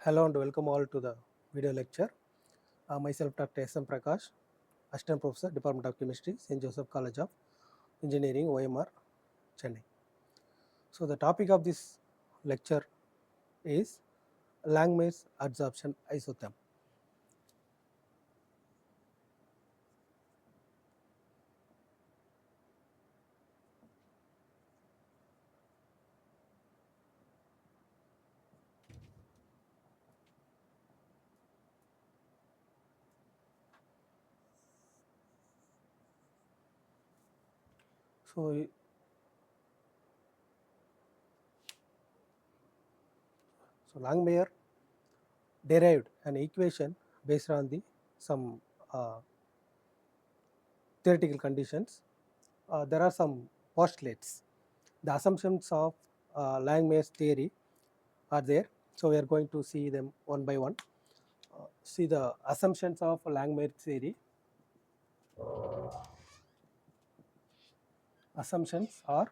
Hello and welcome all to the video lecture. Myself Dr. S. M. Prakash, Assistant Professor, Department of Chemistry, St. Joseph College of Engineering, OMR, Chennai. So the topic of this lecture is Langmuir's adsorption isotherm. So, Langmuir derived an equation based on the some theoretical conditions. There are some postulates. The assumptions of Langmuir's theory are there. So we are going to see them one by one. See the assumptions of Langmuir theory. Assumptions or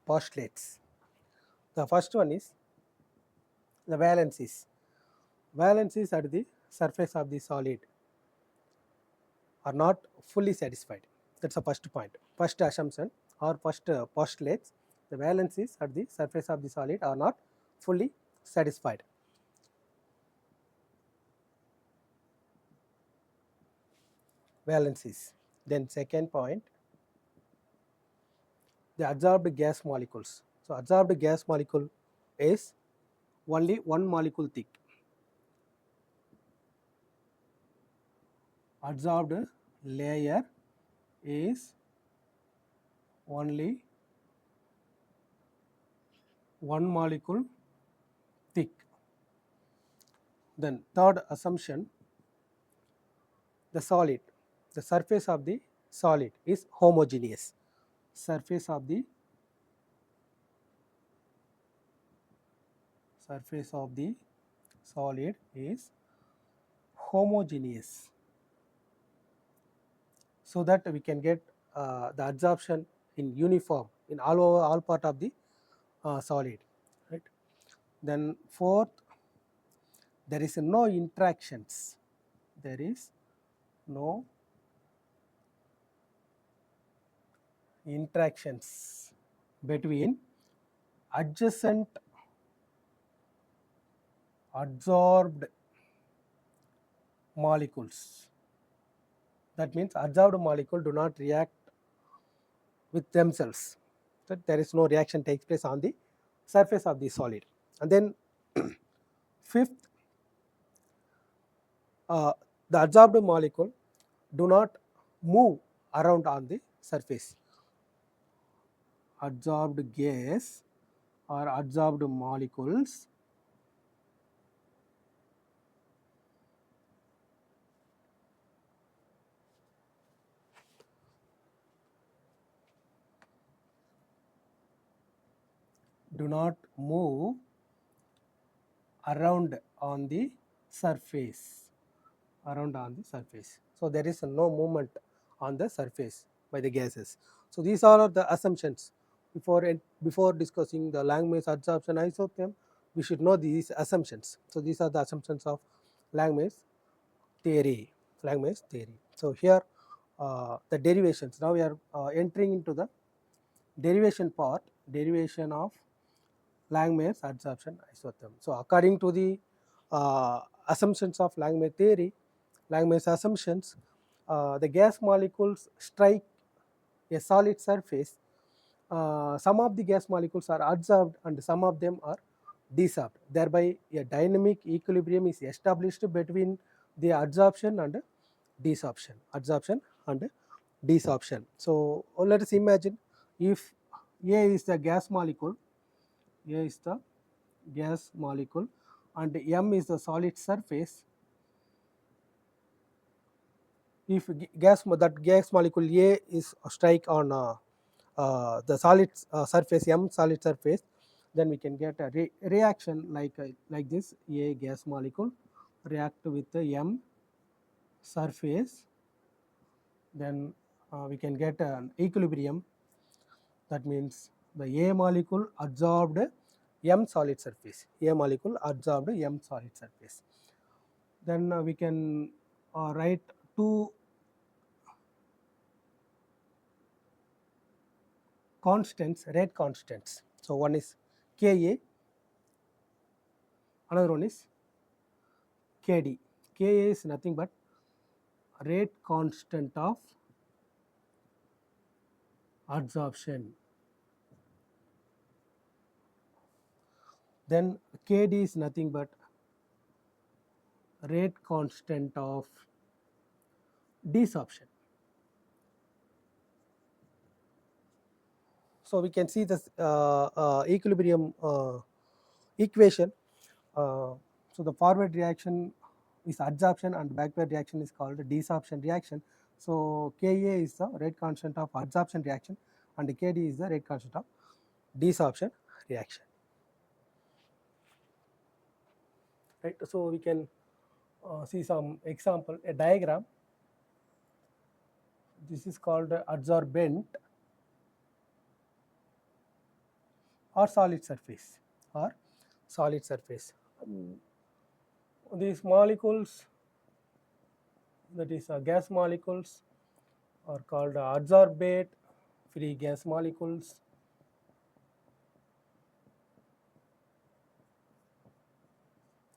postulates. The first one is the valencies. Valencies at the surface of the solid are not fully satisfied. That's the first point. First assumption or first postulates, the valencies at the surface of the solid are not fully satisfied. Valencies. Then second point, the adsorbed gas molecules. So adsorbed gas molecule is only one molecule thick. Adsorbed layer is only one molecule thick. Then third assumption, the solid, the surface of the solid is homogeneous. Surface of the solid is homogeneous, so that we can get the adsorption in uniform in all part of the solid, right? Then fourth, there is no interactions. There is no interactions between adjacent adsorbed molecules. That means adsorbed molecule do not react with themselves. So there is no reaction takes place on the surface of the solid. And then fifth, the adsorbed molecule do not move around on the surface. Adsorbed gas or adsorbed molecules do not move around on the surface. So there is no movement on the surface by the gases. So these are the assumptions. Before discussing the Langmuir's adsorption isotherm, we should know these assumptions. So these are the assumptions of Langmuir's theory. So here the derivations. Now we are entering into the derivation part. Derivation of Langmuir's adsorption isotherm. So according to the assumptions of Langmuir theory, Langmuir's assumptions, the gas molecules strike a solid surface. Some of the gas molecules are adsorbed and some of them are desorbed. Thereby a dynamic equilibrium is established between the adsorption and desorption. So let us imagine if A is the gas molecule, and M is the solid surface. If gas molecule A is strike on the solid surface, M solid surface, then we can get a reaction like this. A gas molecule react with the M surface, then we can get an equilibrium. That means the A molecule adsorbed M solid surface, A molecule adsorbed M solid surface. Then we can write two constants, rate constants. So one is Ka, another one is Kd. Ka is nothing but rate constant of adsorption. Then Kd is nothing but rate constant of desorption. So we can see this equilibrium equation. So the forward reaction is adsorption and backward reaction is called desorption reaction. So Ka is the rate constant of adsorption reaction and Kd is the rate constant of desorption reaction. Right. So we can see some example, a diagram. This is called adsorbent or solid surface or solid surface. These molecules, that is gas molecules, are called adsorbate free gas molecules.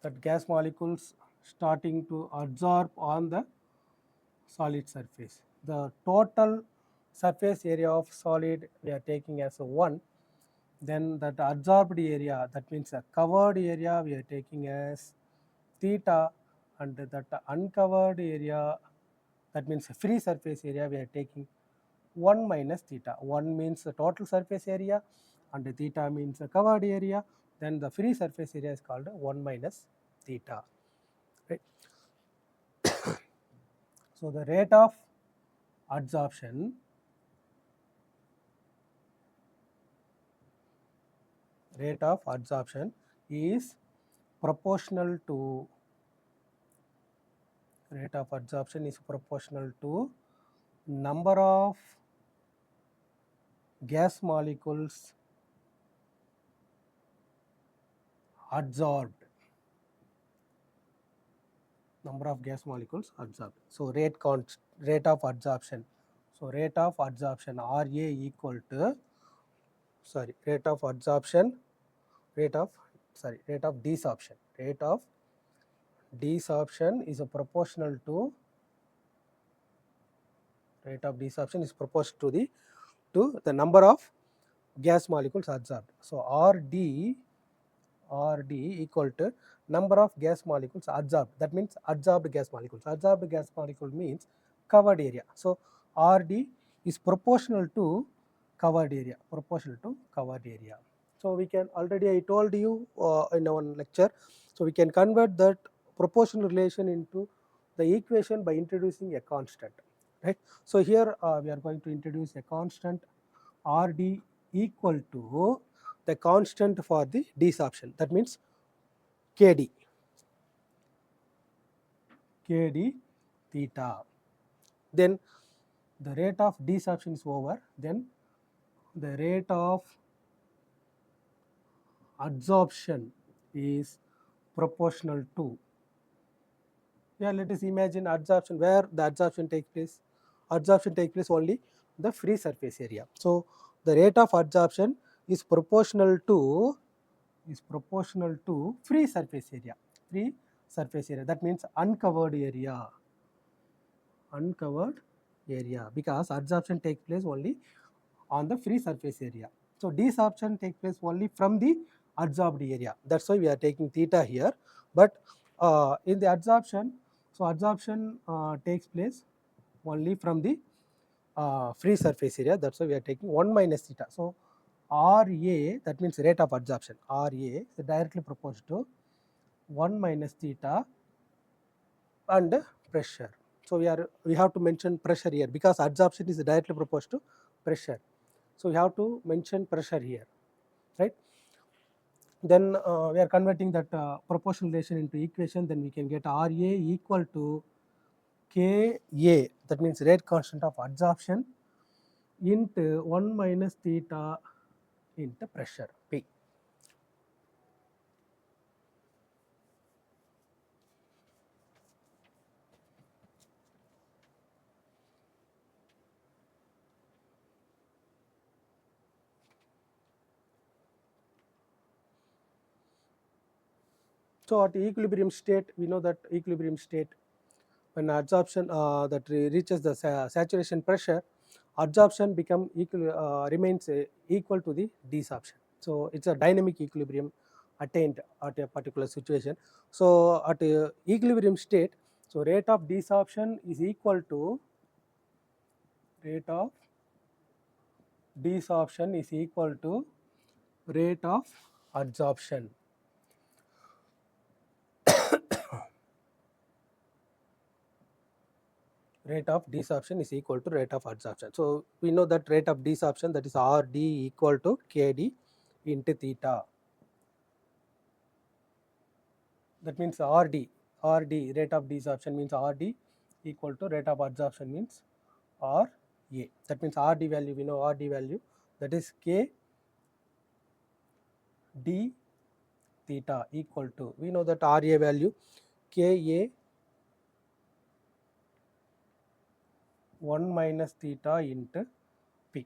That gas molecules starting to adsorb on the solid surface. The total surface area of solid we are taking as a 1. Then that adsorbed area, that means a covered area, we are taking as theta, and that uncovered area, that means free surface area, we are taking 1 minus theta. 1 means the total surface area and theta means the covered area. Then the free surface area is called 1 minus theta. Right. So the rate of adsorption is proportional to number of gas molecules adsorbed. Number of gas molecules adsorbed. So rate of adsorption. So rate of adsorption Ra equal to rate of desorption. Rate of desorption is proportional to the number of gas molecules adsorbed. So Rd equal to number of gas molecules adsorbed. That means adsorbed gas molecules. Adsorbed gas molecule means covered area. So Rd is proportional to covered area. So we can, already I told you in our lecture, so we can convert that proportional relation into the equation by introducing a constant. Right. So here we are going to introduce a constant Rd equal to the constant for the desorption, that means Kd theta. Then the rate of desorption is over, then the rate of adsorption is proportional to, let us imagine adsorption, where the adsorption takes place. Adsorption takes place only the free surface area. So the rate of adsorption is proportional to free surface area. That means uncovered area, because adsorption takes place only on the free surface area. So desorption takes place only from the adsorbed area. That's why we are taking theta here. But in the adsorption, so adsorption takes place only from the free surface area. That's why we are taking 1 minus theta. So Ra, that means rate of adsorption. Ra is directly proportional to 1 minus theta and pressure. So we have to mention pressure here, because adsorption is directly proportional to pressure. So we have to mention pressure here, right? Then we are converting that proportional relation into equation. Then we can get Ra equal to Ka, that means rate constant of adsorption, into 1 minus theta into pressure P. So at equilibrium state, we know that equilibrium state, when adsorption reaches the saturation pressure, adsorption remains equal to the desorption. So it's a dynamic equilibrium attained at a particular situation. So at equilibrium state, so rate of desorption is equal to rate of desorption is equal to rate of adsorption. Rate of desorption is equal to rate of adsorption. So we know that rate of desorption, that is RD equal to KD into theta. That means RD rate of desorption means RD equal to rate of adsorption means RA. That means RD value, we know RD value, that is K D theta equal to, we know that RA value KA 1 minus theta into P.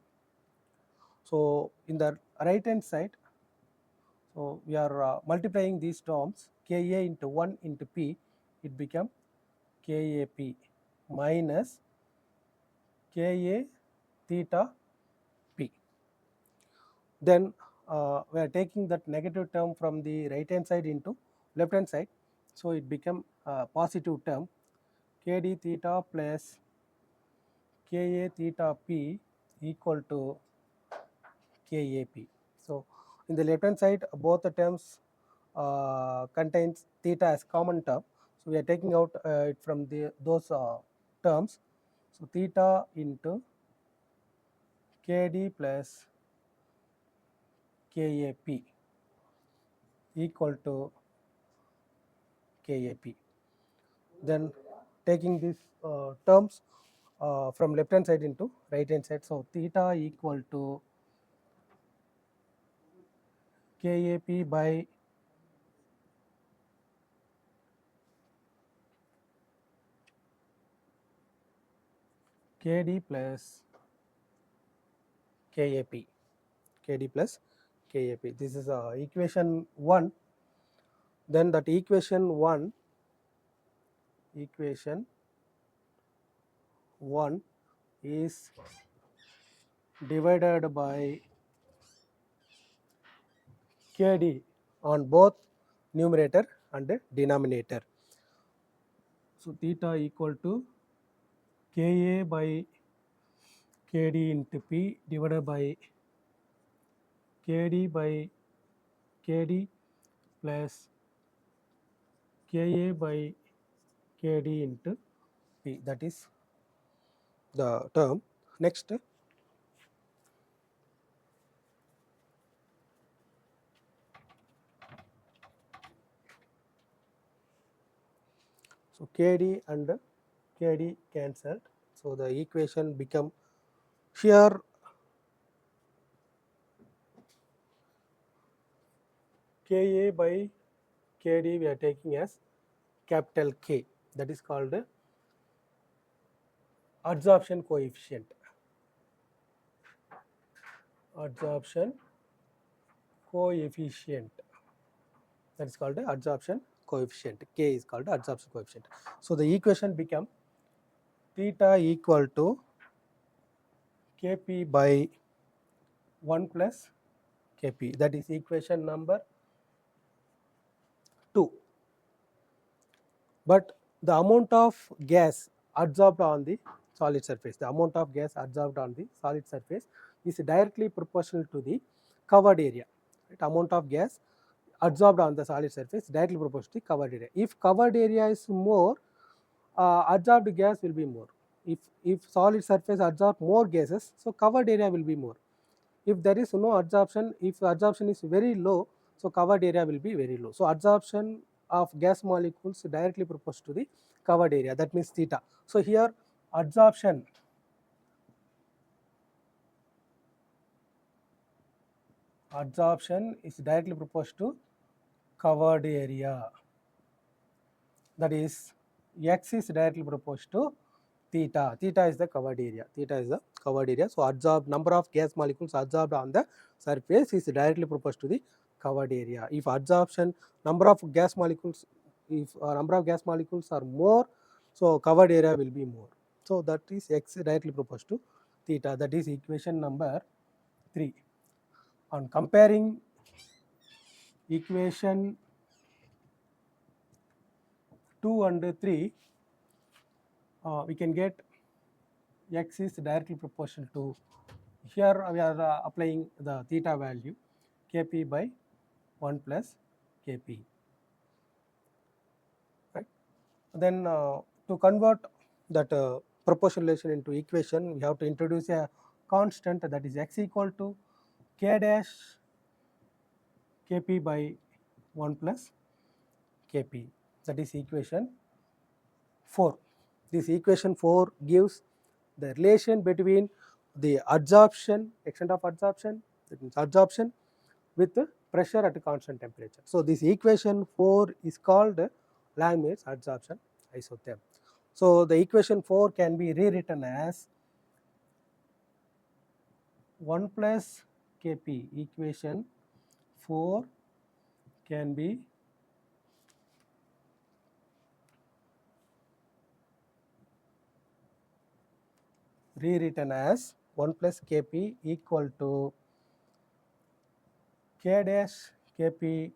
So in the right hand side, so we are multiplying these terms, Ka into 1 into P, it become Kap minus Ka theta P. Then we are taking that negative term from the right hand side into left hand side, so it become positive term, Kd theta plus Ka theta P equal to Kap. So in the left hand side, both the terms contains theta as common term. So we are taking out it from those terms. So theta into Kd plus Kap equal to Kap. Then taking these terms from left hand side into right hand side. So theta equal to Kap by Kd plus Kap. Kd plus Kap. This is equation 1. Then that equation 1 is divided by Kd on both numerator and denominator. So theta equal to Ka by Kd into P divided by Kd by Kd plus Ka by Kd into P. That is the term. Next, so Kd and Kd cancelled. So the equation become here Ka by Kd we are taking as capital K, that is called adsorption coefficient. Adsorption coefficient, that is called adsorption coefficient. K is called adsorption coefficient. So the equation become theta equal to Kp by 1 plus Kp, that is equation number 2. But the amount of gas adsorbed on the solid surface, is directly proportional to the covered area. Right? Amount of gas adsorbed on the solid surface directly proportional to the covered area. If covered area is more, adsorbed gas will be more. If solid surface absorb more gases, so covered area will be more. If there is no adsorption, if adsorption is very low, so covered area will be very low. So adsorption of gas molecules directly proportional to the covered area, that means theta. So here adsorption is directly proportional to covered area, that is x is directly proportional to theta. Theta is the covered area. So absorbed number of gas molecules absorbed on the surface is directly proportional to the covered area. If adsorption number of gas molecules, if number of gas molecules are more, so covered area will be more. So that is x directly proportional to theta. That is equation number 3. On comparing equation 2 and 3, we can get x is directly proportional to, here we are applying the theta value Kp by 1 plus Kp, right. Then to convert that proportional relation into equation, we have to introduce a constant, that is x equal to k dash Kp by 1 plus Kp, that is equation 4. This equation 4 gives the relation between the adsorption, extent of adsorption, that means adsorption with the pressure at a constant temperature. So this equation 4 is called Langmuir's adsorption isotherm. So the equation 4 can be rewritten as 1 plus Kp, equation 4 can be rewritten as 1 plus Kp equal to k dash Kp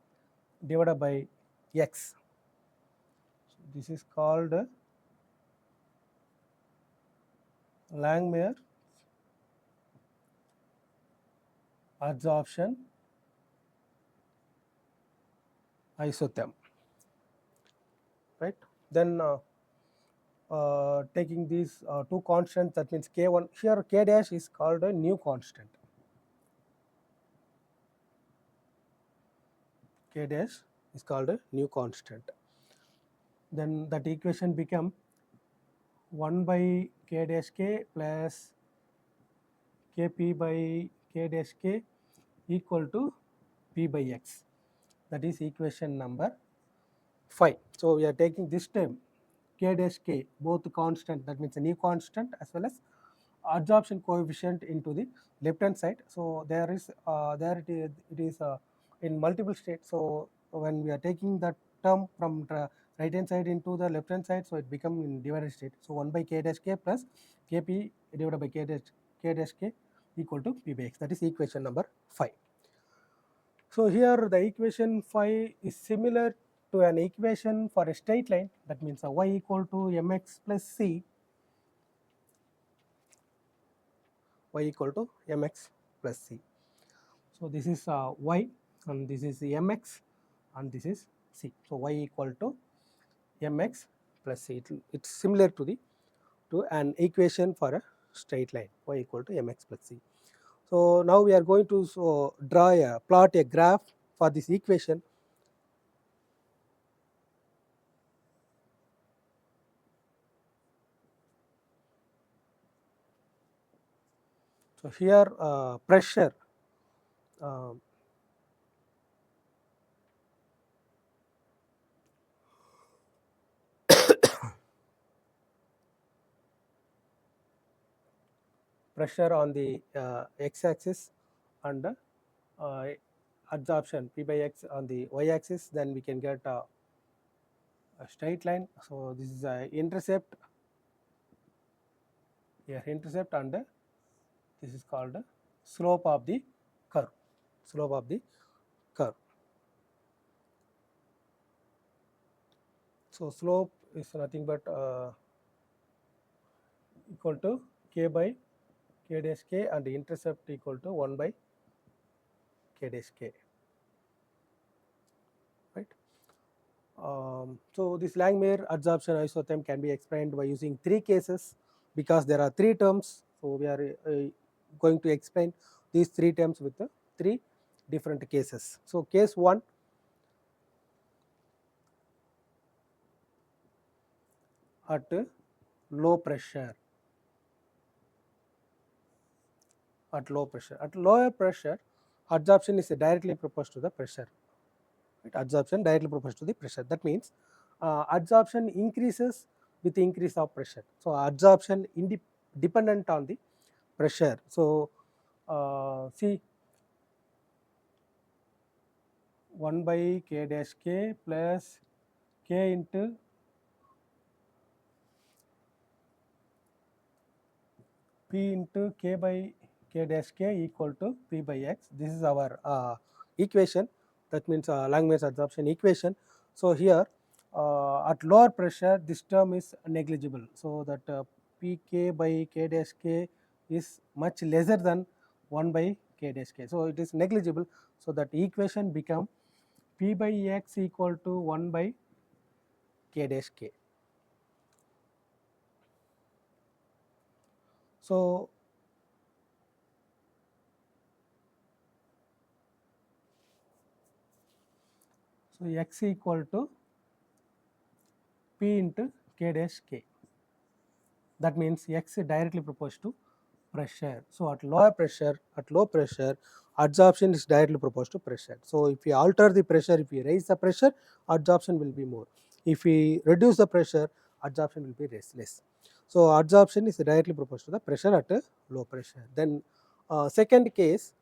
divided by x. So this is called Langmuir adsorption isotherm, right. Then taking these two constants, that means k1, here k dash is called a new constant, k dash is called a new constant. Then that equation become 1 by k dash k plus Kp by k dash k equal to P by x, that is equation number 5. So we are taking this term k dash k, both constant, that means a new constant as well as adsorption coefficient into the left hand side. So there it is in multiple states. So when we are taking that term from the right hand side into the left hand side, so it become in divided state. So 1 by k dash k plus Kp divided by k dash k equal to P by x, that is equation number 5. So here the equation 5 is similar to an equation for a straight line, that means y equal to mx plus c, y equal to mx plus c. So this is y and this is mx and this is c. So y equal to mx plus c. It's similar to an equation for a straight line, y equal to mx plus c. So now we are going to plot a graph for this equation. So here pressure uh, pressure on the x-axis and adsorption P by x on the y-axis, then we can get a straight line. So this is a intercept, here intercept, and this is called slope of the curve, slope of the curve. So slope is nothing but equal to k by k dash k and intercept equal to 1 by k dash k, right. So this Langmuir adsorption isotherm can be explained by using 3 cases, because there are 3 terms. So we are going to explain these 3 terms with the 3 different cases. So case 1, at low pressure, at lower pressure adsorption is directly proportional to the pressure, right? Adsorption directly proportional to the pressure. That means adsorption increases with the increase of pressure. So adsorption dependent on the pressure. So see, 1 by k dash k plus k into p into k by k dash k equal to p by x. This is our equation, that means Langmuir's adsorption equation. So here at lower pressure this term is negligible, so that pk by k dash k is much lesser than 1 by k dash k, so it is negligible. So that equation become p by x equal to 1 by k dash k. So x equal to p into k dash k. That means x is directly proportional to pressure. So at low pressure, adsorption is directly proportional to pressure. So if we alter the pressure, if we raise the pressure, adsorption will be more. If we reduce the pressure, adsorption will be less. So adsorption is directly proportional to the pressure at a low pressure. Then second case,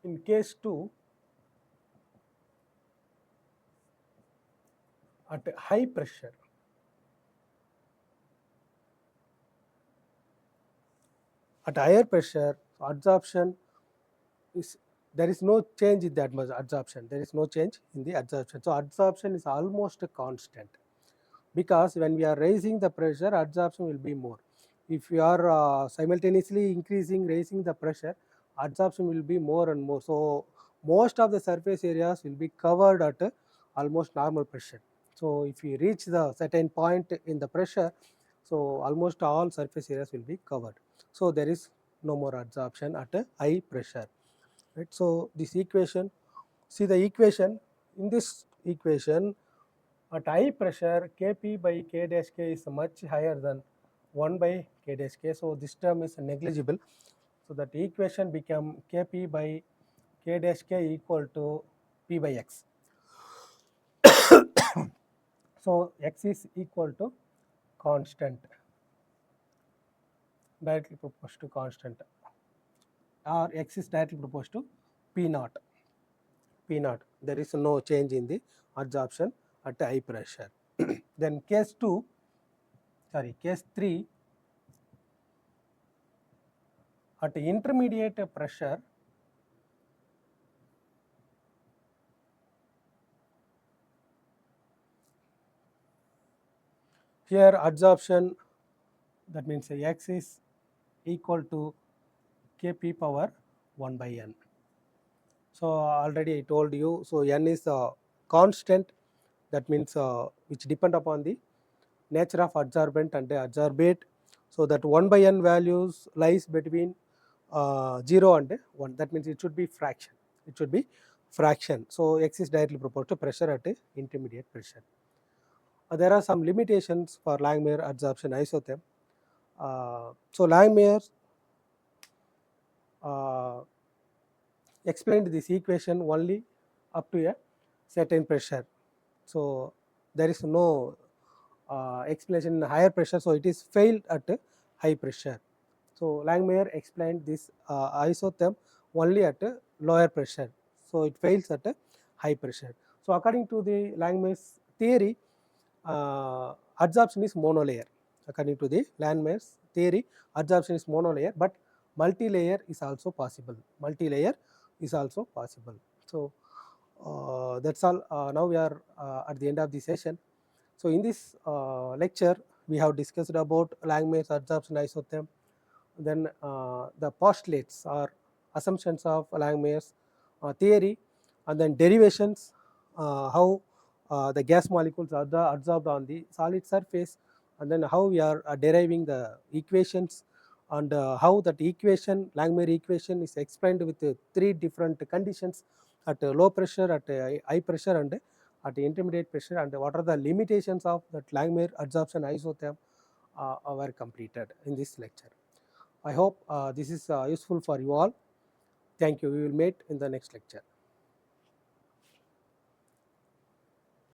in case 2, at high pressure, at higher pressure, adsorption is, there is no change in the adsorption. There is no change in the adsorption. So adsorption is almost constant, because when we are raising the pressure, adsorption will be more. If we are simultaneously raising the pressure, adsorption will be more and more. So most of the surface areas will be covered at almost normal pressure. So if we reach the certain point in the pressure, so almost all surface areas will be covered. So there is no more adsorption at a high pressure. Right? So this equation, see the equation, in this equation, at high pressure Kp by k dash k is much higher than 1 by k dash k, so this term is negligible. So that equation become Kp by k dash k equal to p by x. So x is equal to constant, directly proportional to constant, or x is directly proportional to p naught. P naught, there is no change in the adsorption at high pressure. Then case 3, at intermediate pressure, here adsorption, that means x is equal to kp power 1 by n. So already I told you, so n is a constant, that means which depend upon the nature of adsorbent and adsorbate. So that 1 by n values lies between 0 and 1, that means it should be fraction. It should be fraction. So x is directly proportional to pressure at intermediate pressure. There are some limitations for Langmuir adsorption isotherm. So Langmuir explained this equation only up to a certain pressure. So there is no explanation in higher pressure, so it is failed at high pressure. So Langmuir explained this isotherm only at a lower pressure, so it fails at a high pressure. So according to the Langmuir's theory, adsorption is monolayer. According to the Langmuir's theory, adsorption is monolayer, but multi-layer is also possible. Multi-layer is also possible. So that's all. Now we are at the end of the session. So in this lecture, we have discussed about Langmuir's adsorption isotherm, then the postulates or assumptions of Langmuir's theory, and then derivations, how the gas molecules are adsorbed on the solid surface, and then how we are deriving the equations, and how that equation, Langmuir equation, is explained with 3 different conditions: at low pressure, at high pressure, and at intermediate pressure, and what are the limitations of that Langmuir adsorption isotherm were completed in this lecture. I hope this is useful for you all. Thank you. We will meet in the next lecture.